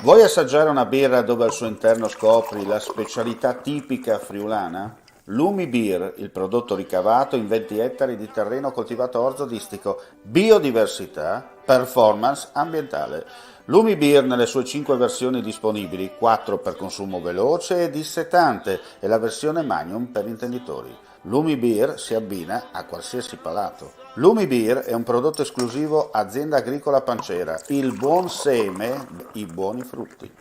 Vuoi assaggiare una birra dove al suo interno scopri la specialità tipica friulana? Lumi Beer, il prodotto ricavato in 20 ettari di terreno coltivato orzodistico, biodiversità, performance ambientale. Lumi Beer nelle sue 5 versioni disponibili, 4 per consumo veloce e dissetante e la versione Magnum per intenditori. Lumi Beer si abbina a qualsiasi palato. Lumi Beer è un prodotto esclusivo Azienda Agricola Pancera, il buon seme, i buoni frutti.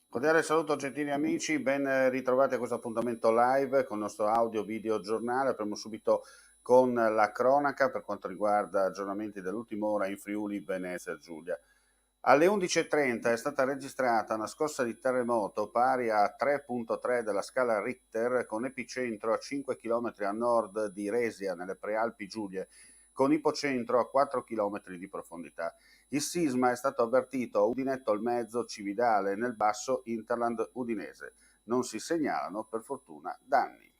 Cordiale saluto gentili amici, ben ritrovati a questo appuntamento live con il nostro audio video giornale. Apriamo subito con la cronaca per quanto riguarda aggiornamenti dell'ultima ora in Friuli, Venezia e Giulia. Alle 11.30 è stata registrata una scossa di terremoto pari a 3,3 della scala Richter con epicentro a 5 km a nord di Resia nelle Prealpi Giulie, con ipocentro a 4 km di profondità. Il sisma è stato avvertito a Udinetto al Mezzo, Cividale, nel basso Interland udinese. Non si segnalano per fortuna danni.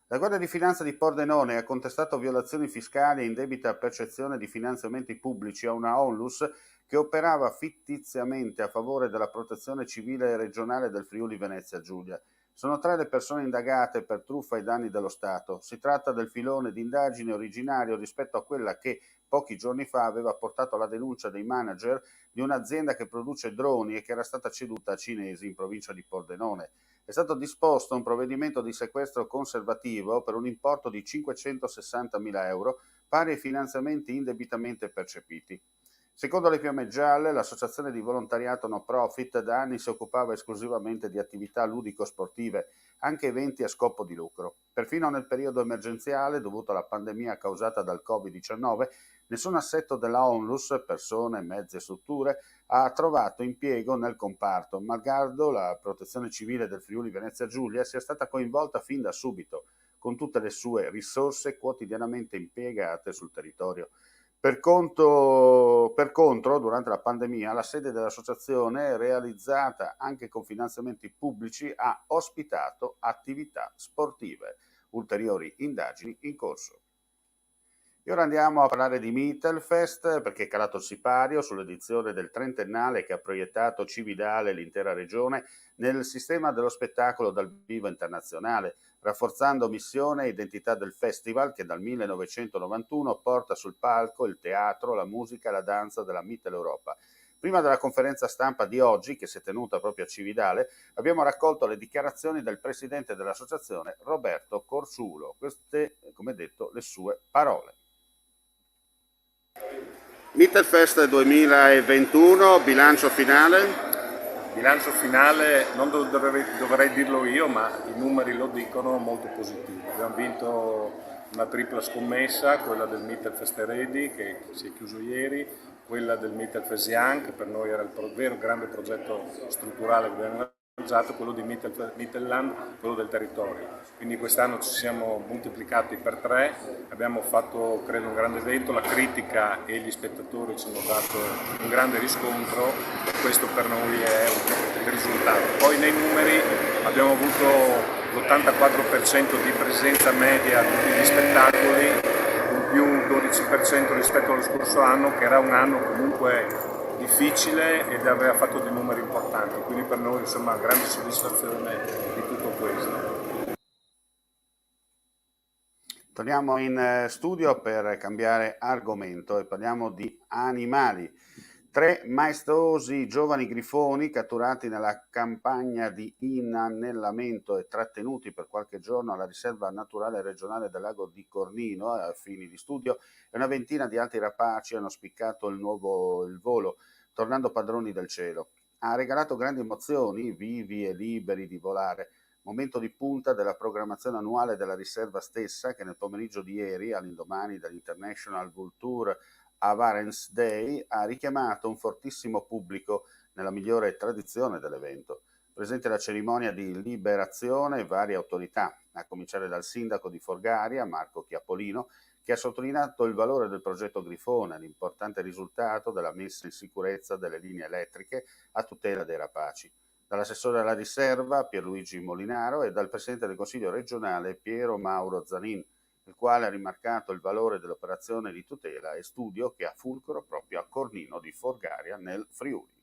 La Guardia di Finanza di Pordenone ha contestato violazioni fiscali e indebita percezione di finanziamenti pubblici a una onlus che operava fittiziamente a favore della Protezione Civile regionale del Friuli Venezia Giulia. Sono tre le persone indagate per truffa ai danni dello Stato. Si tratta del filone di indagine originario rispetto a quella che pochi giorni fa aveva portato alla denuncia dei manager di un'azienda che produce droni e che era stata ceduta a cinesi in provincia di Pordenone. È stato disposto un provvedimento di sequestro conservativo per un importo di 560.000 euro, pari ai finanziamenti indebitamente percepiti. Secondo le Fiamme Gialle, l'associazione di volontariato no profit da anni si occupava esclusivamente di attività ludico-sportive, anche eventi a scopo di lucro. Perfino nel periodo emergenziale, dovuto alla pandemia causata dal Covid-19, nessun assetto della Onlus, persone, mezzi e strutture, ha trovato impiego nel comparto, malgrado la Protezione Civile del Friuli Venezia Giulia sia stata coinvolta fin da subito, con tutte le sue risorse quotidianamente impiegate sul territorio. Per contro, durante la pandemia, la sede dell'associazione, realizzata anche con finanziamenti pubblici, ha ospitato attività sportive. Ulteriori indagini in corso. E ora andiamo a parlare di Mittelfest, perché è calato il sipario sull'edizione del trentennale che ha proiettato Cividale e l'intera regione nel sistema dello spettacolo dal vivo internazionale, rafforzando missione e identità del festival che dal 1991 porta sul palco il teatro, la musica e la danza della Mitteleuropa. Prima della conferenza stampa di oggi, che si è tenuta proprio a Cividale, abbiamo raccolto le dichiarazioni del presidente dell'associazione Roberto Corsulo. Queste, come detto, le sue parole. Mittelfest 2021, bilancio finale. Bilancio finale, non dovrei dirlo io, ma i numeri lo dicono, molto positivo. Abbiamo vinto una tripla scommessa, quella del Mittelfest Eredi che si è chiuso ieri, quella del Mittelfest Young, che per noi era il vero grande progetto strutturale che abbiamo realizzato, quello di Mittelland, quello del territorio. Quindi quest'anno ci siamo moltiplicati per 3, abbiamo fatto credo un grande evento, la critica e gli spettatori ci hanno dato un grande riscontro e questo per noi è il risultato. Poi nei numeri abbiamo avuto l'84% di presenza media a tutti gli spettacoli, in più 12% rispetto allo scorso anno, che era un anno comunque difficile ed aveva fatto dei numeri importanti, quindi per noi insomma grande soddisfazione di tutto questo. Torniamo in studio per cambiare argomento e parliamo di animali. Tre maestosi giovani grifoni catturati nella campagna di inannellamento e trattenuti per qualche giorno alla riserva naturale regionale del lago di Cornino a fini di studio e una ventina di altri rapaci hanno spiccato il volo, tornando padroni del cielo. Ha regalato grandi emozioni, vivi e liberi di volare. Momento di punta della programmazione annuale della riserva stessa che nel pomeriggio di ieri, all'indomani dell'International Vulture Awareness Day, ha richiamato un fortissimo pubblico nella migliore tradizione dell'evento. Presente la cerimonia di liberazione varie autorità, a cominciare dal sindaco di Forgaria, Marco Chiapolino, che ha sottolineato il valore del progetto Grifone, l'importante risultato della messa in sicurezza delle linee elettriche a tutela dei rapaci. Dall'assessore alla riserva Pierluigi Molinaro e dal presidente del Consiglio regionale Piero Mauro Zanin, il quale ha rimarcato il valore dell'operazione di tutela e studio che ha fulcro proprio a Cornino di Forgaria nel Friuli.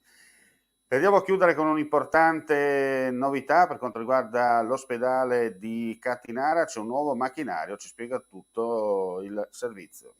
Andiamo a chiudere con un'importante novità per quanto riguarda l'ospedale di Catinara, c'è un nuovo macchinario, ci spiega tutto il servizio.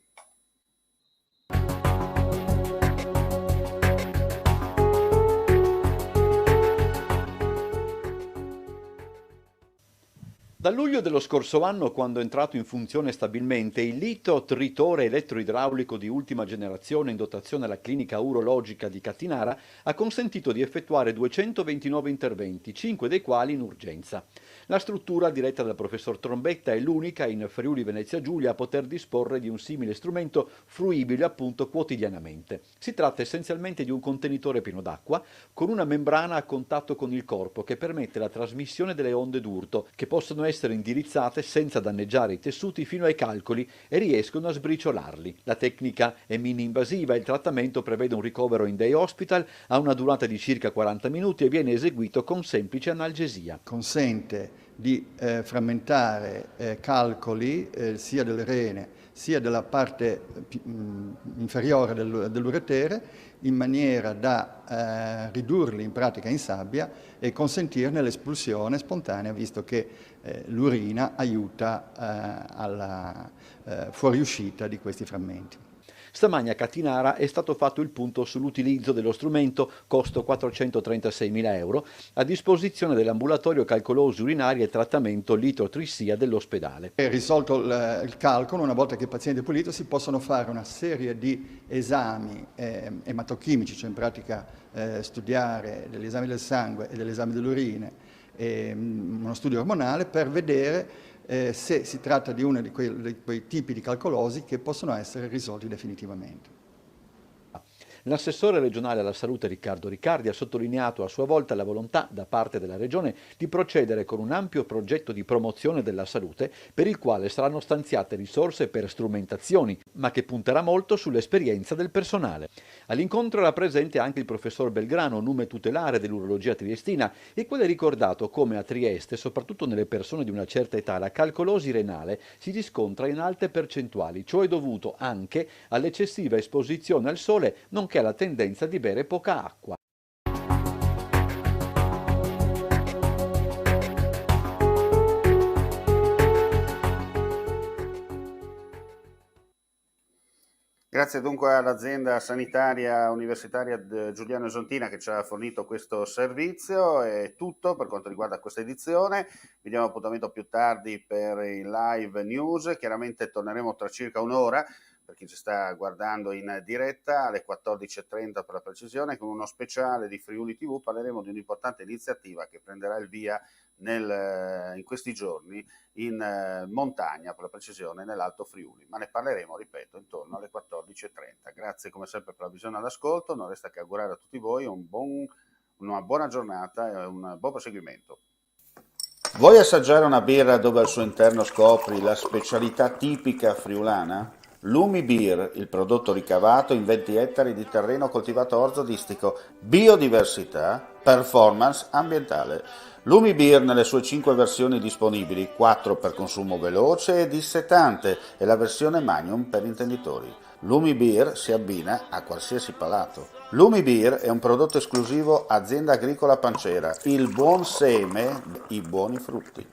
Da luglio dello scorso anno, quando è entrato in funzione stabilmente, il litotritore elettroidraulico di ultima generazione in dotazione alla clinica urologica di Catinara ha consentito di effettuare 229 interventi, 5 dei quali in urgenza. La struttura, diretta dal professor Trombetta, è l'unica in Friuli Venezia Giulia a poter disporre di un simile strumento fruibile appunto quotidianamente. Si tratta essenzialmente di un contenitore pieno d'acqua con una membrana a contatto con il corpo che permette la trasmissione delle onde d'urto che possono essere indirizzate senza danneggiare i tessuti fino ai calcoli e riescono a sbriciolarli. La tecnica è mini-invasiva e il trattamento prevede un ricovero in day hospital, ha una durata di circa 40 minuti e viene eseguito con semplice analgesia. Consente di frammentare calcoli sia del rene sia della parte inferiore dell'uretere in maniera da ridurli in pratica in sabbia e consentirne l'espulsione spontanea, visto che l'urina aiuta alla fuoriuscita di questi frammenti. Stamani a Catinara è stato fatto il punto sull'utilizzo dello strumento, costo 436.000 euro, a disposizione dell'ambulatorio calcolosi urinari e trattamento litotrissia dell'ospedale. Risolto il calcolo, una volta che il paziente è pulito, si possono fare una serie di esami ematochimici, cioè in pratica studiare degli esami del sangue e degli esami dell'urina, uno studio ormonale per vedere se si tratta di uno di quei tipi di calcolosi che possono essere risolti definitivamente. L'assessore regionale alla salute Riccardo Riccardi ha sottolineato a sua volta la volontà da parte della Regione di procedere con un ampio progetto di promozione della salute per il quale saranno stanziate risorse per strumentazioni, ma che punterà molto sull'esperienza del personale. All'incontro era presente anche il professor Belgrano, nume tutelare dell'urologia triestina, il quale ha ricordato come a Trieste, soprattutto nelle persone di una certa età, la calcolosi renale si riscontra in alte percentuali. Ciò è dovuto anche all'eccessiva esposizione al sole, nonché alla tendenza di bere poca acqua. Grazie dunque all'azienda sanitaria universitaria Giuliano Esontina che ci ha fornito questo servizio. È tutto per quanto riguarda questa edizione. Vi diamo appuntamento più tardi per il live news. Chiaramente torneremo tra circa un'ora per chi ci sta guardando in diretta alle 14.30 per la precisione, con uno speciale di Friuli TV. Parleremo di un'importante iniziativa che prenderà il via in questi giorni in montagna, per la precisione nell'Alto Friuli, ma ne parleremo, ripeto, intorno alle 14.30. Grazie come sempre per la visione e l'ascolto, non resta che augurare a tutti voi una buona giornata e un buon proseguimento. Vuoi assaggiare una birra dove al suo interno scopri la specialità tipica friulana? Lumi Beer, il prodotto ricavato in 20 ettari di terreno coltivato orzodistico, biodiversità, performance ambientale. Lumi Beer nelle sue 5 versioni disponibili, 4 per consumo veloce e dissetante e la versione Magnum per intenditori. Lumi Beer si abbina a qualsiasi palato. Lumi Beer è un prodotto esclusivo Azienda Agricola Pancera, il buon seme, i buoni frutti.